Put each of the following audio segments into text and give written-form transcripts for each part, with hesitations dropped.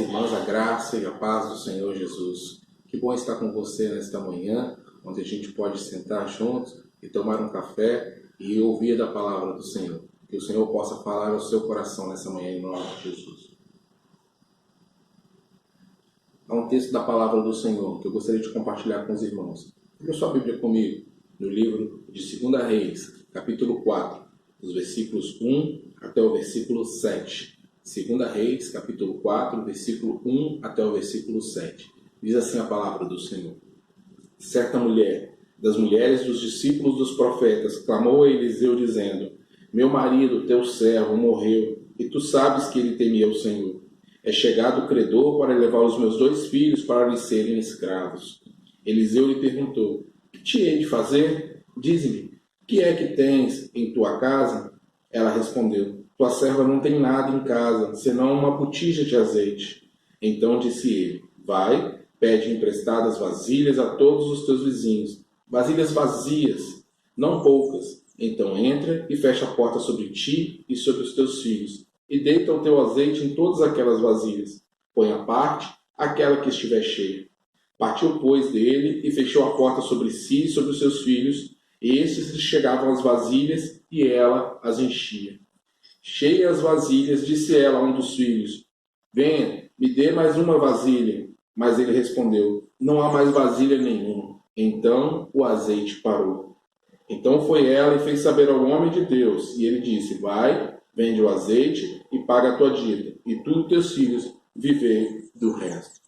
irmãs, a graça e a paz do Senhor Jesus. Que bom estar com você nesta manhã, onde a gente pode sentar juntos e tomar um café e ouvir da palavra do Senhor. Que o Senhor possa falar ao seu coração nessa manhã, em nome de Jesus. Há um texto da palavra do Senhor que eu gostaria de compartilhar com os irmãos. Abra sua Bíblia comigo, no livro de 2 Reis, capítulo 4, dos versículos 1 até o versículo 7. 2 Reis, capítulo 4, versículo 1 até o versículo 7. Diz assim a palavra do Senhor. Certa mulher, das mulheres dos discípulos dos profetas, clamou a Eliseu dizendo: Meu marido, teu servo, morreu, e tu sabes que ele temia o Senhor. É chegado o credor para levar os meus 2 filhos para lhe serem escravos. Eliseu lhe perguntou: Que te hei de fazer? Dize-me, que é que tens em tua casa? Ela respondeu: Tua serva não tem nada em casa, senão uma botija de azeite. Então disse ele: Vai, pede emprestadas vasilhas a todos os teus vizinhos, vasilhas vazias, não poucas. Então entra e fecha a porta sobre ti e sobre os teus filhos, e deita o teu azeite em todas aquelas vasilhas. Põe à parte aquela que estiver cheia. Partiu, pois, dele e fechou a porta sobre si e sobre os seus filhos, e estes lhe chegavam as vasilhas, e ela as enchia. Cheias as vasilhas, disse ela a um dos filhos: Venha, me dê mais uma vasilha. Mas ele respondeu: Não há mais vasilha nenhuma. Então o azeite parou. Então foi ela e fez saber ao homem de Deus. E ele disse: Vai, vende o azeite e paga a tua dívida, e tu e teus filhos vivei do resto.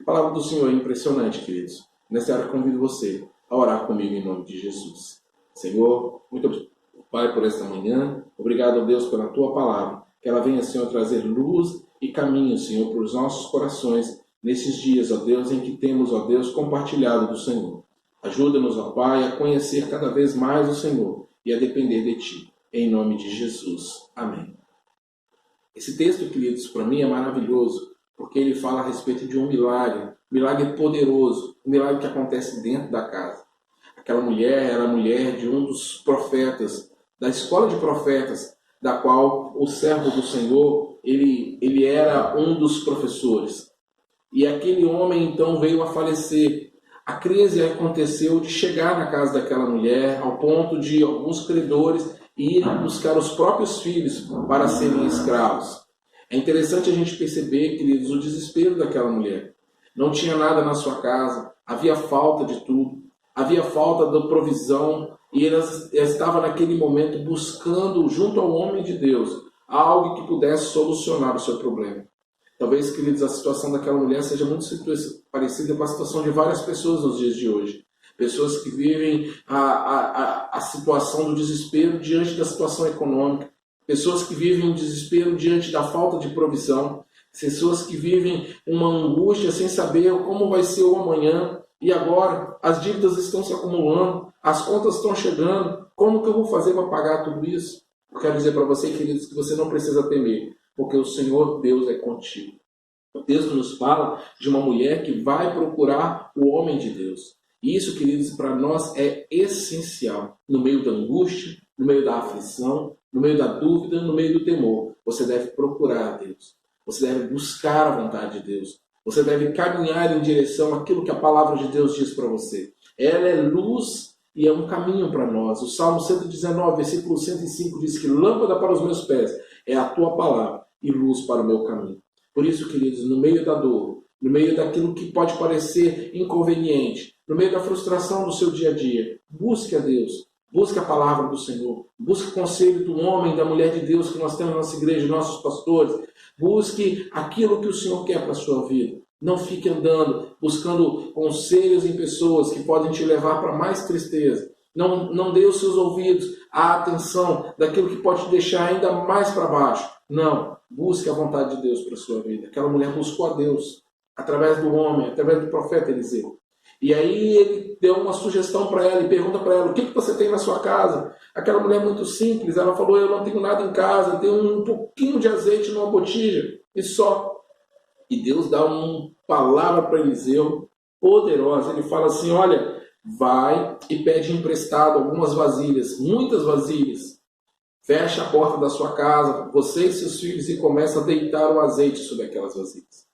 A palavra do Senhor é impressionante, queridos. Nessa hora convido você a orar comigo em nome de Jesus. Senhor, muito obrigado, Pai, por esta manhã. Obrigado, Deus, pela tua palavra. Que ela venha, Senhor, trazer luz e caminho, Senhor, para os nossos corações nesses dias, ó Deus, em que temos, ó Deus, compartilhado do Senhor. Ajuda-nos, ó Pai, a conhecer cada vez mais o Senhor e a depender de Ti. Em nome de Jesus. Amém. Esse texto, queridos, para mim é maravilhoso, porque ele fala a respeito de um milagre poderoso, um milagre que acontece dentro da casa. Aquela mulher era a mulher de um dos profetas, da escola de profetas, da qual o servo do Senhor, ele era um dos professores. E aquele homem então veio a falecer. A crise aconteceu de chegar na casa daquela mulher, ao ponto de alguns credores irem buscar os próprios filhos para serem escravos. É interessante a gente perceber, queridos, o desespero daquela mulher. Não tinha nada na sua casa, havia falta de tudo. Havia falta da provisão e ela estava naquele momento buscando, junto ao homem de Deus, algo que pudesse solucionar o seu problema. Talvez, queridos, a situação daquela mulher seja muito parecida com a situação de várias pessoas nos dias de hoje. Pessoas que vivem a situação do desespero diante da situação econômica. Pessoas que vivem o desespero diante da falta de provisão. Pessoas que vivem uma angústia sem saber como vai ser o amanhã. E agora, as dívidas estão se acumulando, as contas estão chegando, como que eu vou fazer para pagar tudo isso? Eu quero dizer para você, queridos, que você não precisa temer, porque o Senhor Deus é contigo. O texto nos fala de uma mulher que vai procurar o homem de Deus. E isso, queridos, para nós é essencial. No meio da angústia, no meio da aflição, no meio da dúvida, no meio do temor, você deve procurar a Deus. Você deve buscar a vontade de Deus. Você deve caminhar em direção àquilo que a palavra de Deus diz para você. Ela é luz e é um caminho para nós. O Salmo 119, versículo 105 diz que lâmpada para os meus pés é a tua palavra e luz para o meu caminho. Por isso, queridos, no meio da dor, no meio daquilo que pode parecer inconveniente, no meio da frustração do seu dia a dia, busque a Deus. Busque a palavra do Senhor. Busque o conselho do homem, da mulher de Deus que nós temos na nossa igreja, nossos pastores. Busque aquilo que o Senhor quer para a sua vida. Não fique andando, buscando conselhos em pessoas que podem te levar para mais tristeza. Não dê os seus ouvidos à atenção daquilo que pode te deixar ainda mais para baixo. Não. Busque a vontade de Deus para a sua vida. Aquela mulher buscou a Deus através do homem, através do profeta Eliseu. E aí ele deu uma sugestão para ela e pergunta para ela: o que você tem na sua casa? Aquela mulher muito simples, ela falou: eu não tenho nada em casa, eu tenho um pouquinho de azeite numa botija e só. E Deus dá uma palavra para Eliseu poderosa. Ele fala assim: olha, vai e pede emprestado algumas vasilhas, muitas vasilhas. Fecha a porta da sua casa, você e seus filhos, e começa a deitar o azeite sobre aquelas vasilhas.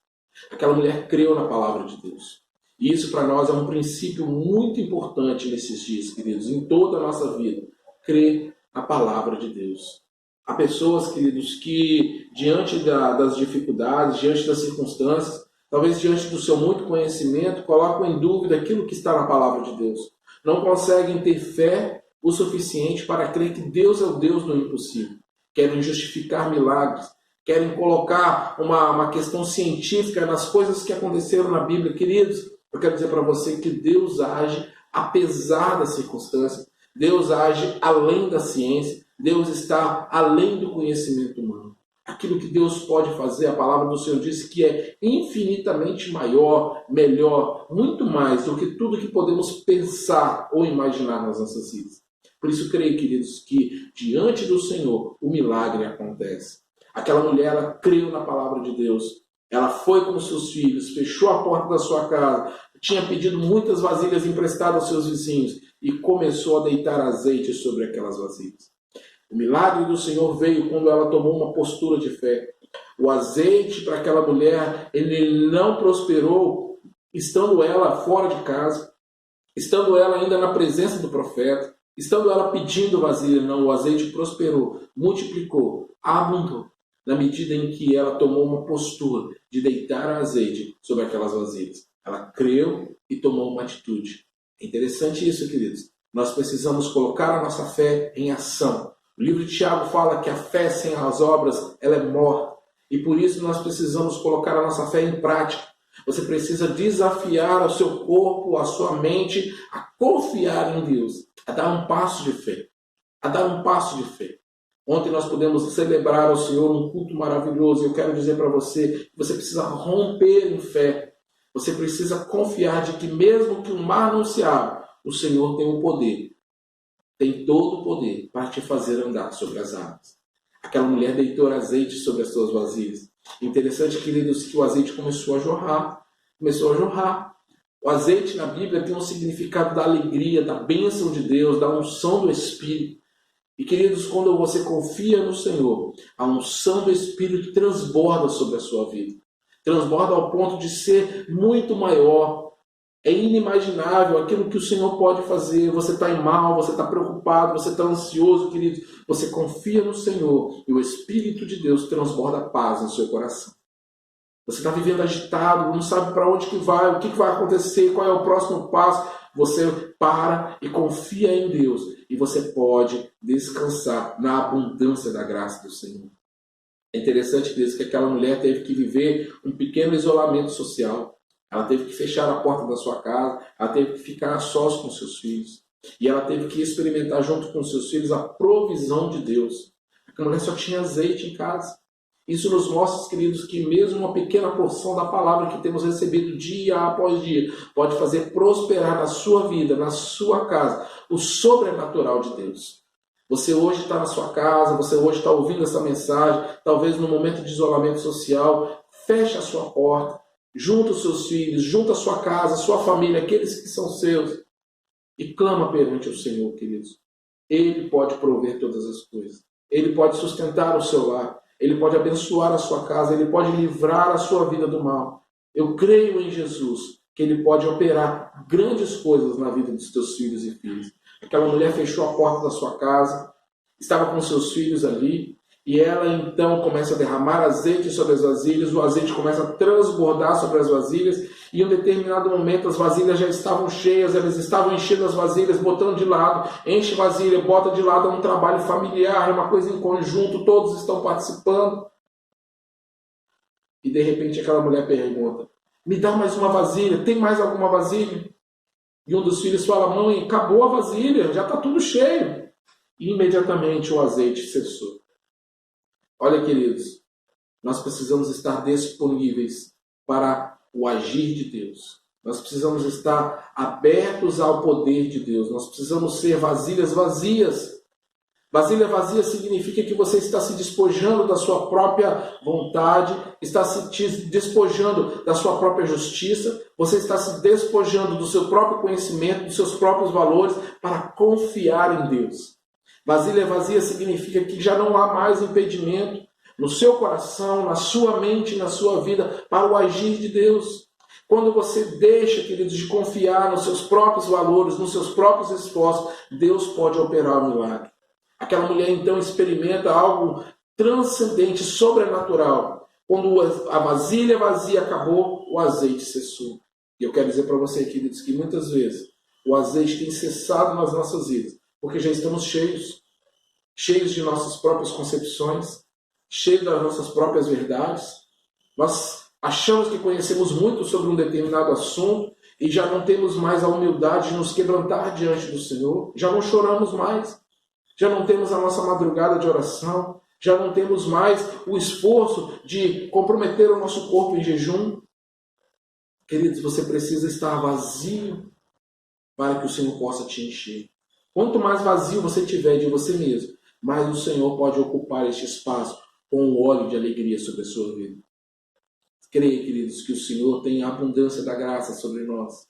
Aquela mulher creu na palavra de Deus. E isso para nós é um princípio muito importante nesses dias, queridos, em toda a nossa vida. Crer na palavra de Deus. Há pessoas, queridos, que diante das dificuldades, diante das circunstâncias, talvez diante do seu muito conhecimento, colocam em dúvida aquilo que está na palavra de Deus. Não conseguem ter fé o suficiente para crer que Deus é o Deus do impossível. Querem justificar milagres, querem colocar uma questão científica nas coisas que aconteceram na Bíblia. Queridos, eu quero dizer para você que Deus age apesar das circunstâncias, Deus age além da ciência, Deus está além do conhecimento humano. Aquilo que Deus pode fazer, a palavra do Senhor diz que é infinitamente maior, melhor, muito mais do que tudo que podemos pensar ou imaginar nas nossas vidas. Por isso, creio, queridos, que diante do Senhor o milagre acontece. Aquela mulher, ela creu na palavra de Deus. Ela foi com seus filhos, fechou a porta da sua casa, tinha pedido muitas vasilhas emprestadas aos seus vizinhos e começou a deitar azeite sobre aquelas vasilhas. O milagre do Senhor veio quando ela tomou uma postura de fé. O azeite para aquela mulher, ele não prosperou estando ela fora de casa, estando ela ainda na presença do profeta, estando ela pedindo vasilha. Não, o azeite prosperou, multiplicou, abundou, na medida em que ela tomou uma postura de deitar azeite sobre aquelas vasilhas. Ela creu e tomou uma atitude. É interessante isso, queridos. Nós precisamos colocar a nossa fé em ação. O livro de Tiago fala que a fé sem as obras, ela é morta. E por isso nós precisamos colocar a nossa fé em prática. Você precisa desafiar o seu corpo, a sua mente, a confiar em Deus, a dar um passo de fé. A dar um passo de fé. Ontem nós pudemos celebrar ao Senhor um culto maravilhoso. Eu quero dizer para você que você precisa romper em fé. Você precisa confiar de que mesmo que o mar não se abra, o Senhor tem o poder. Tem todo o poder para te fazer andar sobre as águas. Aquela mulher deitou azeite sobre as suas vasilhas. Interessante, queridos, que o azeite começou a jorrar. Começou a jorrar. O azeite na Bíblia tem um significado da alegria, da bênção de Deus, da unção do Espírito. E, queridos, quando você confia no Senhor, a unção do Espírito transborda sobre a sua vida. Transborda ao ponto de ser muito maior. É inimaginável aquilo que o Senhor pode fazer. Você está em mal, você está preocupado, você está ansioso, querido. Você confia no Senhor e o Espírito de Deus transborda paz no seu coração. Você está vivendo agitado, não sabe para onde que vai, o que vai acontecer, qual é o próximo passo. Você para e confia em Deus e você pode descansar na abundância da graça do Senhor. É interessante, queridos, que aquela mulher teve que viver um pequeno isolamento social. Ela teve que fechar a porta da sua casa, ela teve que ficar a sós com seus filhos. E ela teve que experimentar junto com seus filhos a provisão de Deus. A mulher só tinha azeite em casa. Isso nos mostra, queridos, que mesmo uma pequena porção da palavra que temos recebido dia após dia pode fazer prosperar na sua vida, na sua casa, o sobrenatural de Deus. Você hoje está na sua casa, você hoje está ouvindo essa mensagem, talvez no momento de isolamento social, feche a sua porta, junta os seus filhos, junta a sua casa, a sua família, aqueles que são seus, e clama perante o Senhor, queridos. Ele pode prover todas as coisas. Ele pode sustentar o seu lar. Ele pode abençoar a sua casa. Ele pode livrar a sua vida do mal. Eu creio em Jesus, que Ele pode operar grandes coisas na vida dos teus filhos e filhas. Aquela mulher fechou a porta da sua casa, estava com seus filhos ali, e ela então começa a derramar azeite sobre as vasilhas, o azeite começa a transbordar sobre as vasilhas, e em um determinado momento as vasilhas já estavam cheias, elas estavam enchendo as vasilhas, botando de lado, enche vasilha, bota de lado, é um trabalho familiar, é uma coisa em conjunto, todos estão participando. E de repente aquela mulher pergunta, me dá mais uma vasilha, tem mais alguma vasilha? E um dos filhos fala, mãe, acabou a vasilha, já está tudo cheio. E imediatamente o azeite cessou. Olha, queridos, nós precisamos estar disponíveis para o agir de Deus. Nós precisamos estar abertos ao poder de Deus. Nós precisamos ser vasilhas vazias. Vasilha vazia significa que você está se despojando da sua própria vontade, está se despojando da sua própria justiça, você está se despojando do seu próprio conhecimento, dos seus próprios valores, para confiar em Deus. Vasilha vazia significa que já não há mais impedimento. no seu coração, na sua mente, na sua vida, para o agir de Deus. Quando você deixa, queridos, de confiar nos seus próprios valores, nos seus próprios esforços, Deus pode operar o milagre. Aquela mulher então experimenta algo transcendente, sobrenatural. Quando a vasilha vazia acabou, o azeite cessou. E eu quero dizer para você, queridos, que muitas vezes o azeite tem cessado nas nossas vidas, porque já estamos cheios de nossas próprias concepções, cheios das nossas próprias verdades. Nós achamos que conhecemos muito sobre um determinado assunto e já não temos mais a humildade de nos quebrantar diante do Senhor, já não choramos mais, já não temos a nossa madrugada de oração, já não temos mais o esforço de comprometer o nosso corpo em jejum. Queridos, você precisa estar vazio para que o Senhor possa te encher. Quanto mais vazio você tiver de você mesmo, mais o Senhor pode ocupar este espaço com um óleo de alegria sobre a sua vida. Creia, queridos, que o Senhor tem a abundância da graça sobre nós.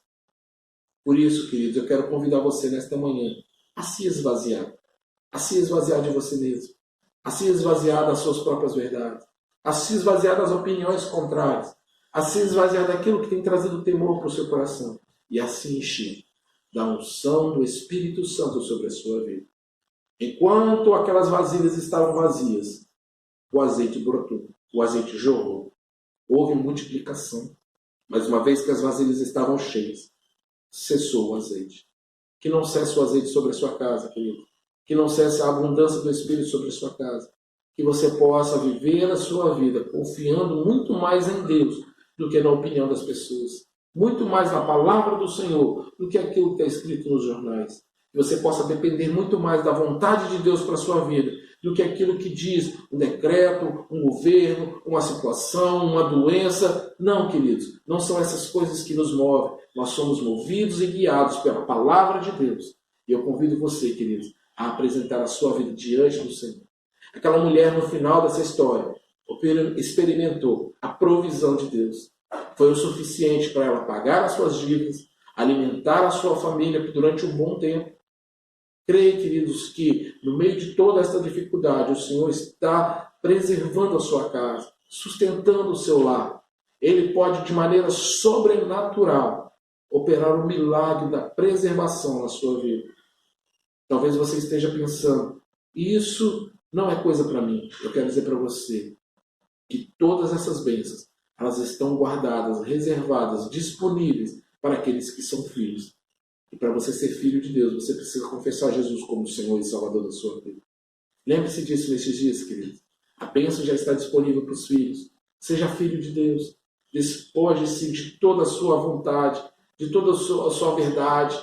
Por isso, queridos, eu quero convidar você nesta manhã a se esvaziar. A se esvaziar de você mesmo. A se esvaziar das suas próprias verdades. A se esvaziar das opiniões contrárias. A se esvaziar daquilo que tem trazido temor para o seu coração. E a se encher da unção do Espírito Santo sobre a sua vida. Enquanto aquelas vasilhas estavam vazias, o azeite brotou, o azeite jorrou. Houve multiplicação. Mas uma vez que as vasilhas estavam cheias, cessou o azeite. Que não cesse o azeite sobre a sua casa, querido. Que não cesse a abundância do Espírito sobre a sua casa. Que você possa viver a sua vida confiando muito mais em Deus do que na opinião das pessoas. Muito mais na palavra do Senhor do que aquilo que está escrito nos jornais. Que você possa depender muito mais da vontade de Deus para a sua vida do que aquilo que diz um decreto, um governo, uma situação, uma doença. Não, queridos, não são essas coisas que nos movem. Nós somos movidos e guiados pela palavra de Deus. E eu convido você, queridos, a apresentar a sua vida diante do Senhor. Aquela mulher, no final dessa história, experimentou a provisão de Deus. Foi o suficiente para ela pagar as suas dívidas, alimentar a sua família durante um bom tempo. Creio, queridos, que no meio de toda esta dificuldade, o Senhor está preservando a sua casa, sustentando o seu lar. Ele pode, de maneira sobrenatural, operar o milagre da preservação na sua vida. Talvez você esteja pensando, isso não é coisa para mim. Eu quero dizer para você que todas essas bênçãos, elas estão guardadas, reservadas, disponíveis para aqueles que são filhos. E para você ser filho de Deus, você precisa confessar Jesus como Senhor e Salvador da sua vida. Lembre-se disso nesses dias, queridos. A bênção já está disponível para os filhos. Seja filho de Deus. Despoje-se de toda a sua vontade, de toda a sua verdade.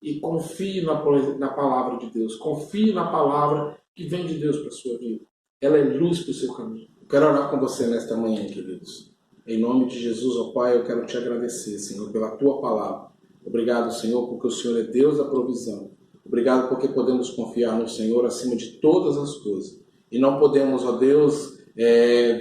E confie na palavra de Deus. Confie na palavra que vem de Deus para a sua vida. Ela é luz para o seu caminho. Eu quero orar com você nesta manhã, queridos. Em nome de Jesus, ó Pai, eu quero te agradecer, Senhor, pela tua palavra. Obrigado, Senhor, porque o Senhor é Deus da provisão. Obrigado porque podemos confiar no Senhor acima de todas as coisas. E não podemos, ó Deus,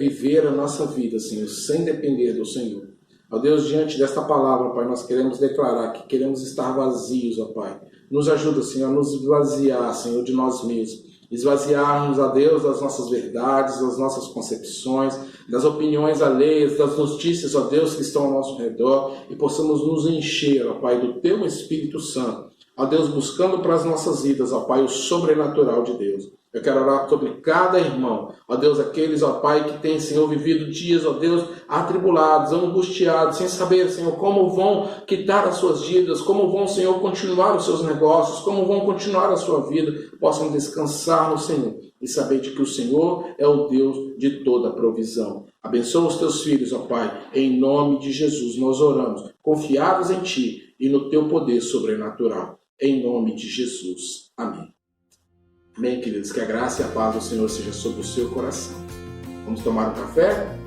viver a nossa vida, Senhor, sem depender do Senhor. Ó Deus, diante desta palavra, Pai, nós queremos declarar que queremos estar vazios, ó Pai. Nos ajuda, Senhor, a nos esvaziar, Senhor, de nós mesmos. Esvaziarmos a Deus das nossas verdades, das nossas concepções, das opiniões alheias, das notícias, ó Deus, que estão ao nosso redor, e possamos nos encher, ó Pai, do Teu Espírito Santo, ó Deus, buscando para as nossas vidas, ó Pai, o sobrenatural de Deus. Eu quero orar sobre cada irmão, ó Deus, aqueles, ó Pai, que têm, Senhor, vivido dias, ó Deus, atribulados, angustiados, sem saber, Senhor, como vão quitar as suas dívidas, como vão, Senhor, continuar os seus negócios, como vão continuar a sua vida, possam descansar no Senhor e saber de que o Senhor é o Deus de toda provisão. Abençoa os teus filhos, ó Pai, em nome de Jesus nós oramos, confiados em Ti e no Teu poder sobrenatural. Em nome de Jesus. Amém. Amém, queridos. Que a graça e a paz do Senhor seja sobre o seu coração. Vamos tomar um café?